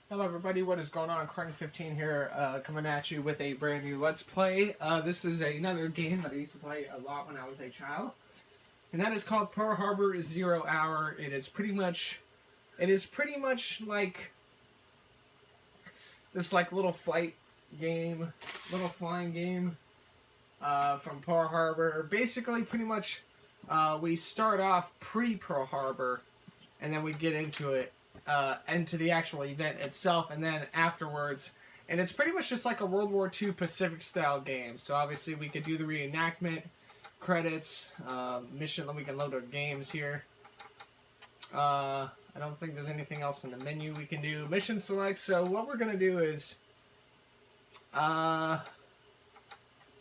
Hello everybody, what is going on? Corang15 here, coming at you with a brand new Let's Play. This is another game that I used to play a lot when I was a child. And that is called Pearl Harbor Zero Hour. It is pretty much like this little flight game, little flying game from Pearl Harbor. Basically, pretty much we start off pre-Pearl Harbor and then we get into it. Into the actual event itself, and then afterwards, and it's pretty much just like a World War II Pacific style game. So obviously we could do the reenactment, credits, mission, then we can load our games here. I don't think there's anything else in the menu we can do. Mission select, so what we're going to do is, the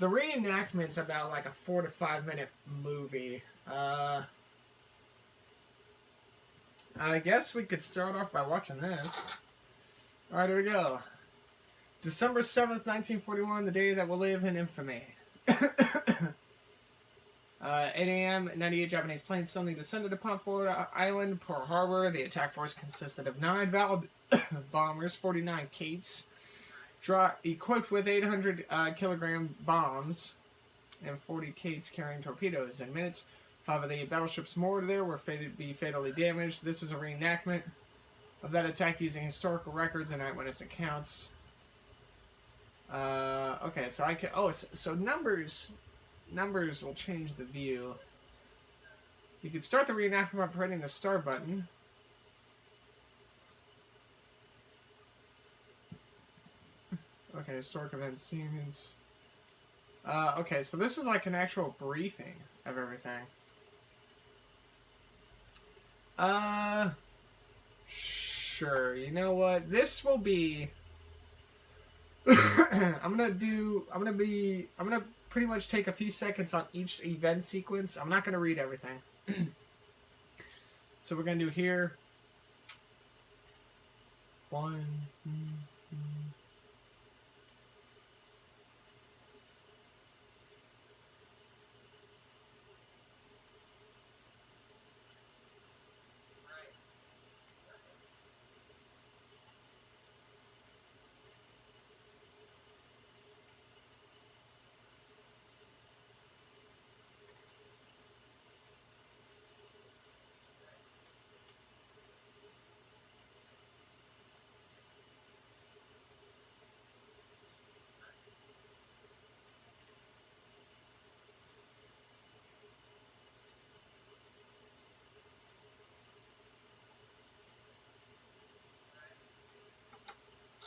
reenactment's about like a 4 to 5 minute movie. I guess we could start off by watching this. Alright, here we go. December 7th, 1941, the day that will live in infamy. 8 a.m., 98 Japanese planes suddenly descended upon Florida Island, Pearl Harbor. The attack force consisted of 9 Valid bombers, 49 Kates, equipped with 800 kilogram bombs, and 40 Kates carrying torpedoes. In minutes, 5 of the battleships moored there were be fatally damaged. This is a reenactment of that attack using historical records and eyewitness accounts. Okay, so I can. Oh, so numbers will change the view. You can start the reenactment by pressing the start button. Okay, historic event scenes. Okay, so this is like an actual briefing of everything. Sure. You know what? This will be. I'm gonna pretty much take a few seconds on each event sequence. I'm not gonna read everything. So we're gonna do here. 1.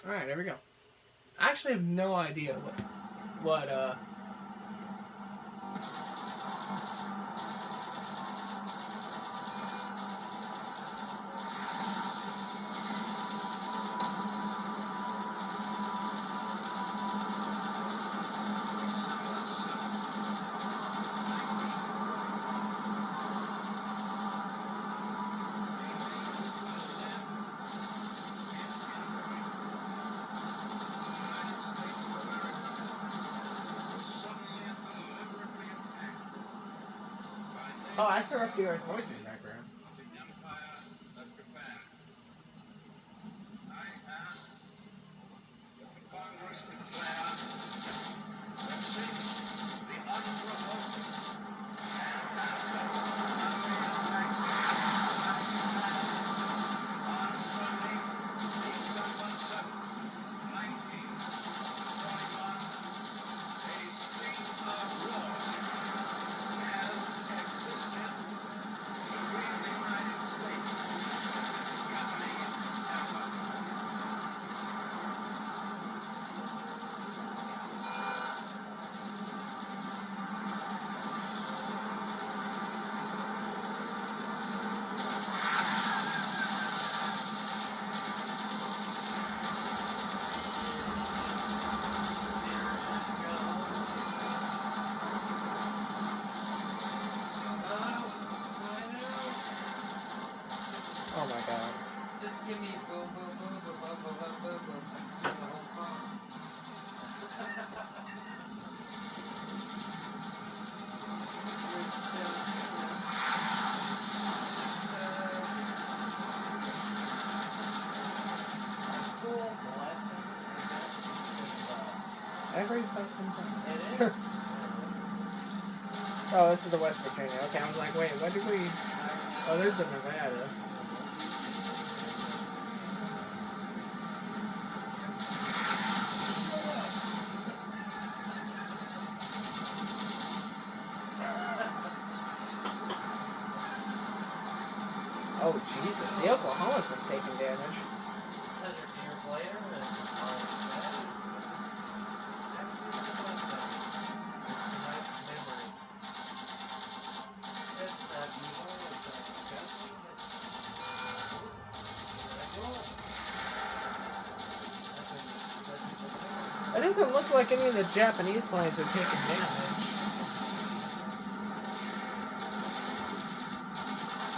Alright, there we go. I actually have no idea what Oh, I heard FDR's voice in the background. Oh my god. Just give me boom, boom, boom, boom, boom, boom, boom, boom, boom. I can sing the whole song. every fucking It time. is. Oh, this is the West Virginia. Okay, I was like, wait, what did we... Oh, there's the Nevada. Oh, Jesus. The Oklahoma's been taking damage. 100 years later, and all it's said, it's actually a nice memory. It's not evil, it's not disgusting, It doesn't look like any of the Japanese planes are taking damage.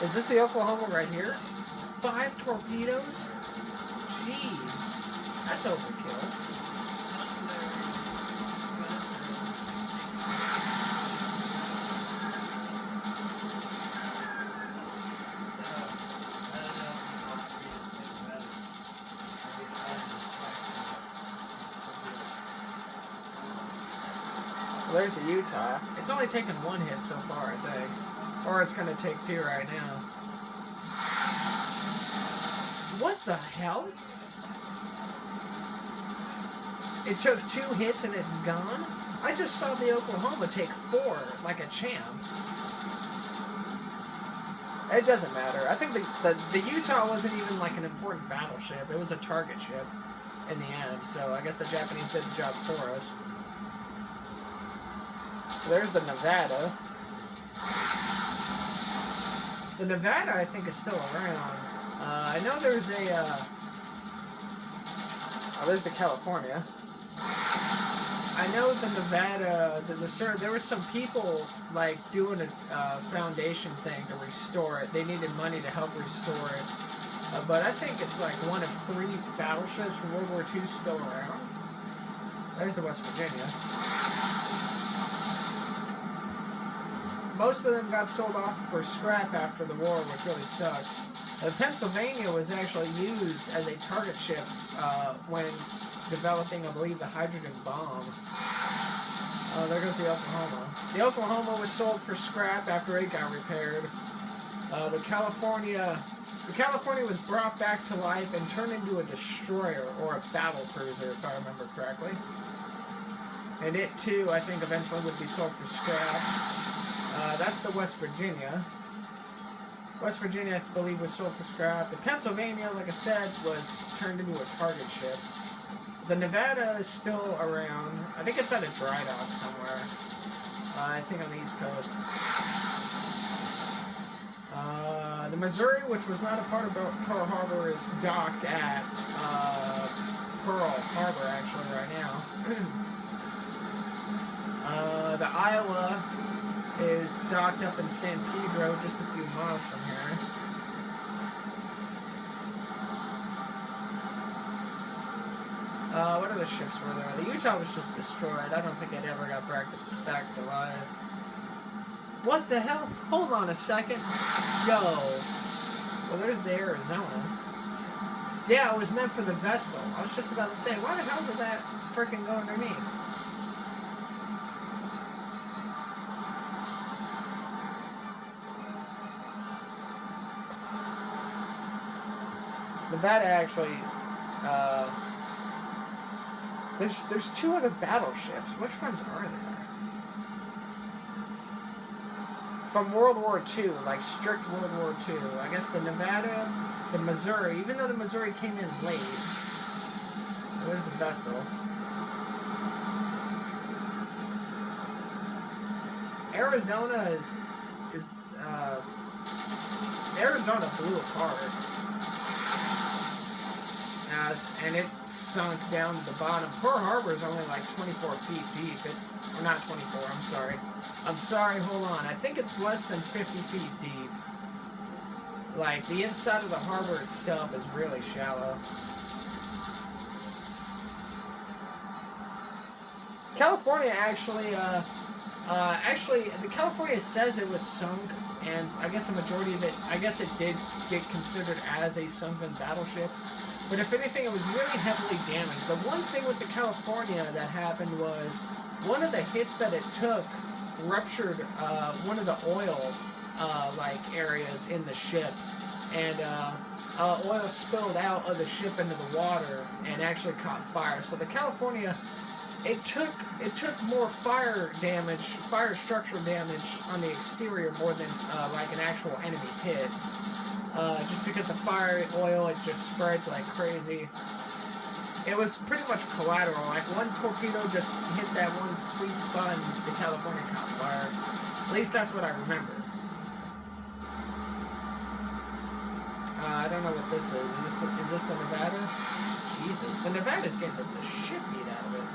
Is this the Oklahoma right here? 5 torpedoes? Jeez. That's overkill. Well, there's the Utah. It's only taken 1 hit so far, I think. Or it's going to take 2 right now. What the hell? It took 2 hits and it's gone? I just saw the Oklahoma take 4 like a champ. It doesn't matter. I think the Utah wasn't even like an important battleship. It was a target ship in the end. So I guess the Japanese did the job for us. There's the Nevada. The Nevada, I think, is still around. I know there's a... Oh, there's the California. I know the Nevada... there were some people, like, doing a foundation thing to restore it. They needed money to help restore it. But I think it's, like, 1 of 3 battleships from World War II still around. There's the West Virginia. Most of them got sold off for scrap after the war, which really sucked. The Pennsylvania was actually used as a target ship when developing, I believe, the hydrogen bomb. Oh, there goes the Oklahoma. The Oklahoma was sold for scrap after it got repaired. The California was brought back to life and turned into a destroyer, or a battle cruiser, if I remember correctly. And it, too, I think eventually would be sold for scrap. That's the West Virginia. West Virginia, I believe, was sold for scrap. The Pennsylvania, like I said, was turned into a target ship. The Nevada is still around. I think it's at a dry dock somewhere. I think on the East Coast. The Missouri, which was not a part of Pearl Harbor, is docked at Pearl Harbor, actually, right now. The Iowa is docked up in San Pedro, just a few miles from here. What other ships were there? The Utah was just destroyed. I don't think it ever got back to life. What the hell? Hold on a second. Yo. Well, there's the Arizona. Yeah, it was meant for the Vestal. I was just about to say, why the hell did that frickin' go underneath? Nevada actually, there's 2 other battleships. Which ones are there? From World War II, like strict World War II. I guess the Nevada, the Missouri, even though the Missouri came in late. There's the Vestal. Arizona Arizona blew apart. And it sunk down to the bottom. Pearl Harbor is only like 24 feet deep. Or not 24, I'm sorry, hold on. I think it's less than 50 feet deep. Like, the inside of the harbor itself is really shallow. California actually, the California says it was sunk, and I guess a majority of it, I guess it did get considered as a sunken battleship. But if anything, it was really heavily damaged. The one thing with the California that happened was one of the hits that it took ruptured one of the oil areas in the ship, and oil spilled out of the ship into the water and actually caught fire. So the California, it took more fire structure damage on the exterior more than like an actual enemy hit. Just because the fire oil, it just spreads like crazy. It was pretty much collateral. Like one torpedo just hit that one sweet spot and the California caught fire. At least that's what I remember. I don't know what this is. Is this the Nevada? Jesus, the Nevada's getting the shit beat out of it.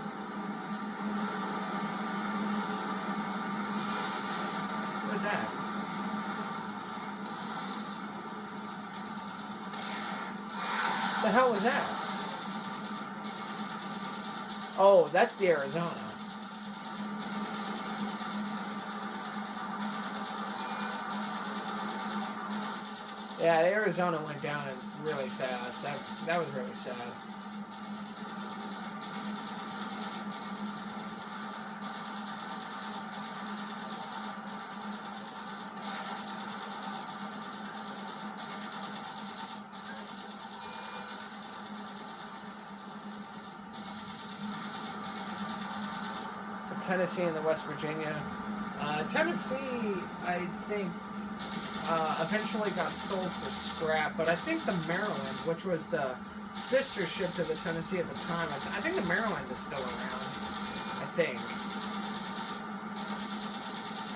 What is that? What the hell was that? Oh, that's the Arizona. Yeah, the Arizona went down really fast. That was really sad. Tennessee and the West Virginia. Tennessee, I think, eventually got sold for scrap, but I think the Maryland, which was the sister ship to the Tennessee at the time, I think the Maryland is still around. I think.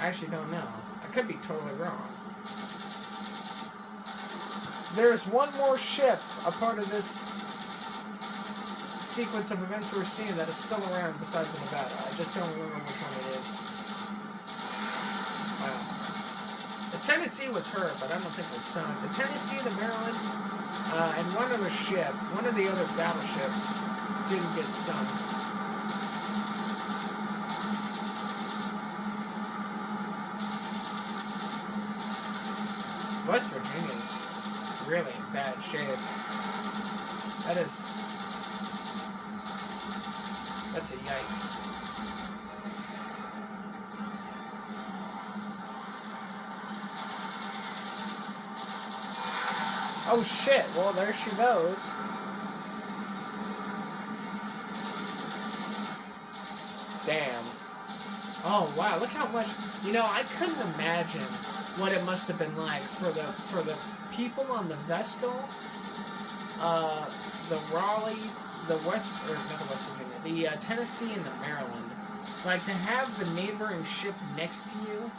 I actually don't know. I could be totally wrong. There's one more ship, a part of this sequence of events we're seeing that is still around besides the Nevada. I just don't remember which one it is. Wow. The Tennessee was hurt, but I don't think it was sunk. The Tennessee, the Maryland, and one other ship, one of the other battleships, didn't get sunk. West Virginia's really in bad shape. That's a yikes. Oh shit, well there she goes. Damn. Oh wow, look how much, I couldn't imagine what it must have been like for the people on the Vestal, the Raleigh, not the West Virginia, the Tennessee and the Maryland. Like, to have the neighboring ship next to you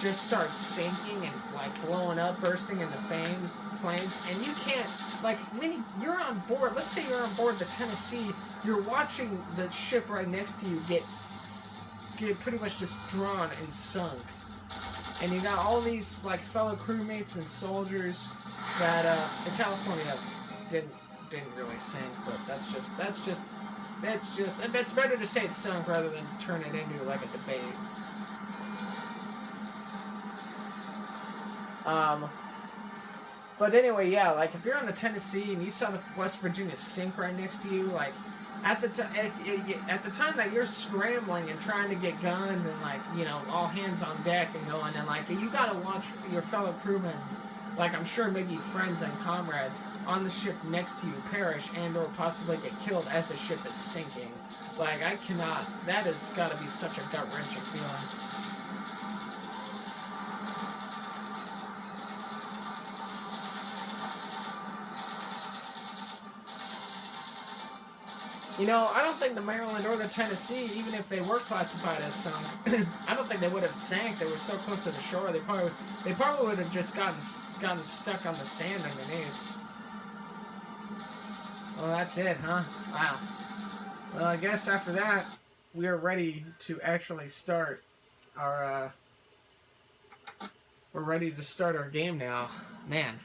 just start sinking and, like, blowing up, bursting into flames, and you can't, like, when you're on board, let's say you're on board the Tennessee, you're watching the ship right next to you get pretty much just drawn and sunk. And you got all these, like, fellow crewmates and soldiers that, the California didn't really sink, but that's better to say it sunk rather than turn it into like a debate. But anyway, yeah, like if you're on the Tennessee and you saw the West Virginia sink right next to you, like at the time that you're scrambling and trying to get guns and like all hands on deck and going, and like you gotta watch your fellow crewmen, like I'm sure maybe friends and comrades on the ship next to you perish and or possibly get killed as the ship is sinking. Like that has got to be such a gut-wrenching feeling. I don't think the Maryland or the Tennessee, even if they were classified as sunk, I don't think they would have sank. They were so close to the shore. They probably would have just gotten stuck on the sand underneath. Well, that's it, huh? Wow. Well, I guess after that, we are ready to actually start our. We're ready to start our game now, man.